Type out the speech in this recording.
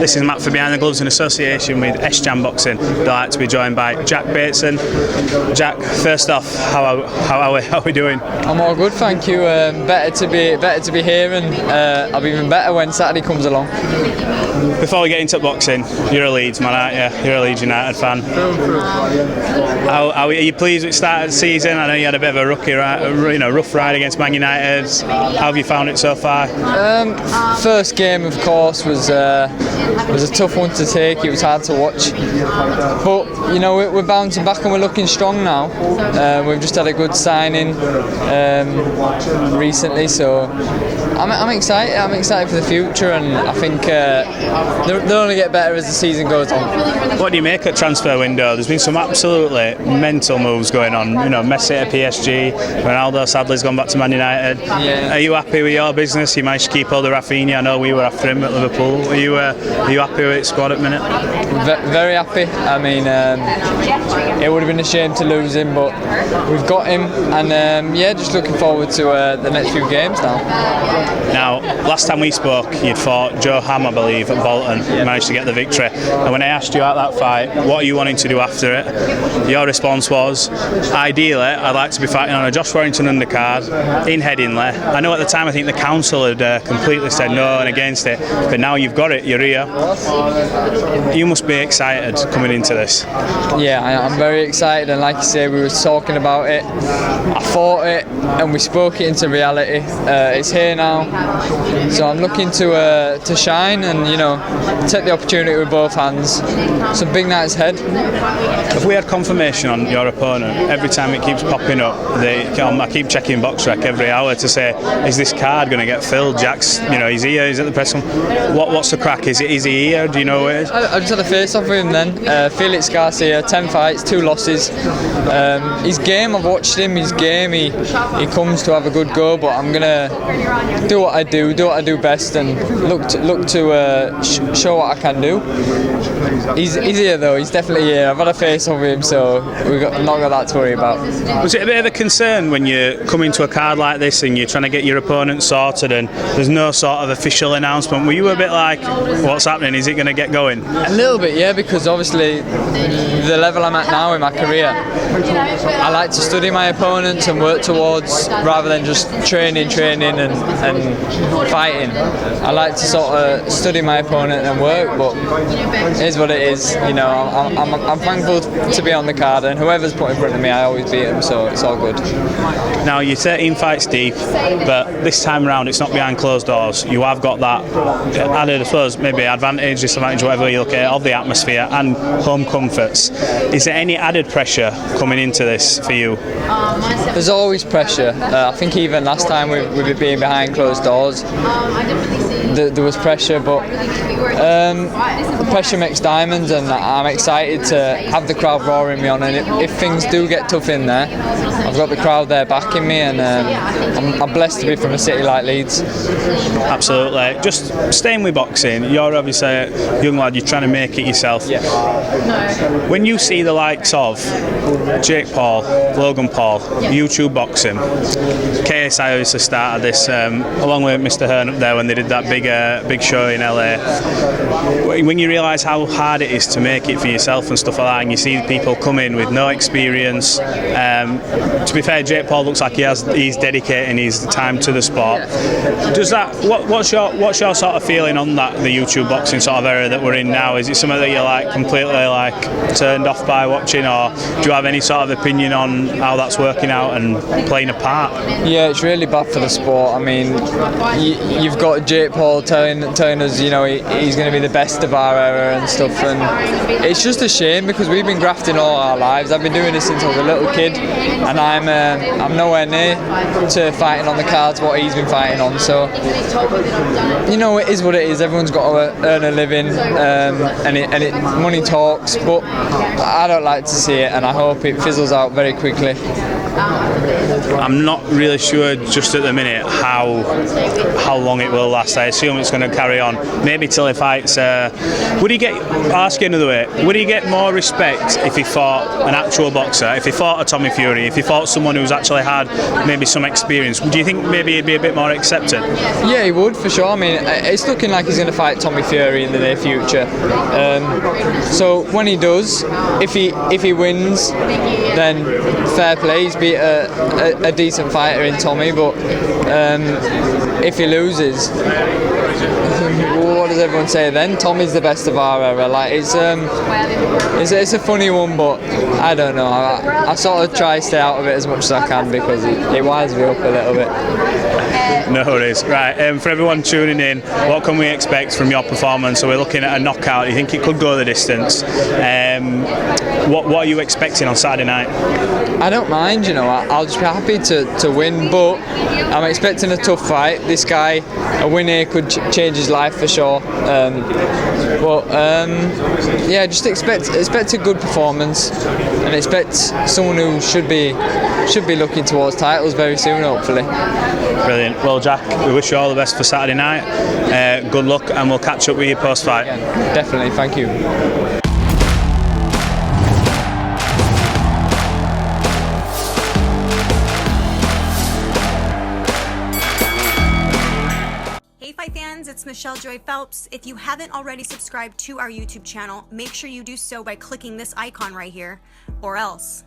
This is Matt for Behind the Gloves in association with S-Jam Boxing. Delighted to be joined by Jack Bateson. Jack, first off, how are we doing? I'm all good, thank you. Better to be here, and I'll be even better when Saturday comes along. Before we get into boxing, you're a Leeds man, aren't you? You're a Leeds United fan. Are you pleased with the start of the season? I know you had a bit of a rough ride against Man United. How have you found it so far? First game, of course, was a tough one to take. It was hard to watch, but you know, we're bouncing back and we're looking strong now. We've just had a good signing recently, so I'm excited. I'm excited for the future, and I think they'll only get better as the season goes on. What do you make of transfer window? There's been some absolutely mental moves going on. You know, Messi at PSG, Ronaldo sadly has gone back to Man United. Yeah. Are you happy with your business? You managed to keep hold of Rafinha. I know we were after him at Liverpool. Are you happy with the squad at the minute? Very happy. I mean, it would have been a shame to lose him, but we've got him, and just looking forward to the next few games now. Now, last time we spoke, you'd fought Joe Ham, I believe, at Bolton. You managed to get the victory. And when I asked you at that fight, what are you wanting to do after it? Your response was, ideally, I'd like to be fighting on a Josh Warrington undercard in Headingley. I know at the time I think the council had completely said no and against it, but now you've got it, you're here. You must be excited coming into this. Yeah, I'm very excited, and like you say, we were talking about it. I fought it, and we spoke it into reality. It's here now, so I'm looking to shine and take the opportunity with both hands. Some big nights ahead. Have we had confirmation on your opponent? Every time it keeps popping up, I keep checking BoxRec every hour to say, is this card going to get filled? Jack's, he's here, he's at the press room. What's the crack? Is he here? Do you know where it is? I just had a face-off with him then. Felix Garcia, 10 fights, 2 losses. He's game, I've watched him, he's game, he comes to have a good go, but I'm going to do what I do best, and look to show what I can do. He's here though, he's definitely here. I've had a face-off with him, so we've not got that to worry about. Was it a bit of a concern when you come into a card like this and you're trying to get your opponent sorted and there's no sort of official announcement? Were you a bit like, what's happening? Is it going to get going? A little bit, yeah, because obviously the level I'm at now in my career, I like to study my opponents and work towards, rather than just training and fighting. I like to sort of study my opponent and work, but it is what it is. I'm thankful to be on the card, and whoever's put in front of me, I always beat them, so it's all good. Now, you're 13 fights deep, but this time around it's not behind closed doors. You have got that added, I suppose, maybe advantage, disadvantage, whatever you look at it, of the atmosphere and home comforts. Is there any added pressure coming into this for you? There's always pressure. I think even last time with it being behind closed doors, there was pressure, but pressure makes diamonds, and I'm excited to have the crowd roaring me on, and if things do get tough in there, I've got the crowd there backing me, and I'm blessed to be from a city like Leeds. Absolutely. Just staying with boxing, you're obviously a young lad, you're trying to make it yourself. Yeah. When you see the likes of Jake Paul, Logan Paul, YouTube boxing, KSI obviously started this along with Mr. Hearn up there when they did that big show in LA. When you realise how hard it is to make it for yourself and stuff like that, and you see people come in with no experience, to be fair, Jake Paul looks like he's dedicating his time to the sport. Does that? What's your sort of feeling on that, the YouTube boxing sort of era that we're in now? Is it something that you're completely turned off by watching, or do you have any sort of opinion on how that's working out and playing a part? Yeah, it's really bad for the sport. I mean, you've got Jake Paul telling us, he's going to be the best of our era and stuff, and it's just a shame because we've been grafting all our lives. I've been doing this since I was a little kid, and I'm nowhere near to fighting on the cards what he's been fighting on. So it is what it is. Everyone's got to earn a living, money talks, but I don't like to see it, and I hope it fizzles out very quickly. I'm not really sure just at the minute how long it will last. I assume it's going to carry on, maybe till he fights. Would he get? I'll ask you another way. Would he get more respect if he fought an actual boxer? If he fought a Tommy Fury? If he fought someone who's actually had maybe some experience? Do you think maybe he'd be a bit more accepted? Yeah, he would for sure. I mean, it's looking like he's going to fight Tommy Fury in the near future. So when he does, if he wins, then fair play. He's beat a decent fighter in Tommy. But if he loses, what does everyone say then? Tommy's the best of our era. Like it's a funny one, but I don't know. I sort of try to stay out of it as much as I can because it winds me up a little bit. No worries. Right, for everyone tuning in, what can we expect from your performance? So we're looking at a knockout. You think it could go the distance? What are you expecting on Saturday night? I don't mind, I'll just be happy to win, but I'm expecting a tough fight. This guy, a win here could change his life for sure. Yeah, just expect a good performance and expect someone who should be looking towards titles very soon, hopefully. Brilliant. Well, Jack, we wish you all the best for Saturday night. Good luck, and we'll catch up with you post-fight. Yeah, definitely. Thank you. Fans, it's Michelle Joy Phelps. If you haven't already subscribed to our YouTube channel, make sure you do so by clicking this icon right here, or else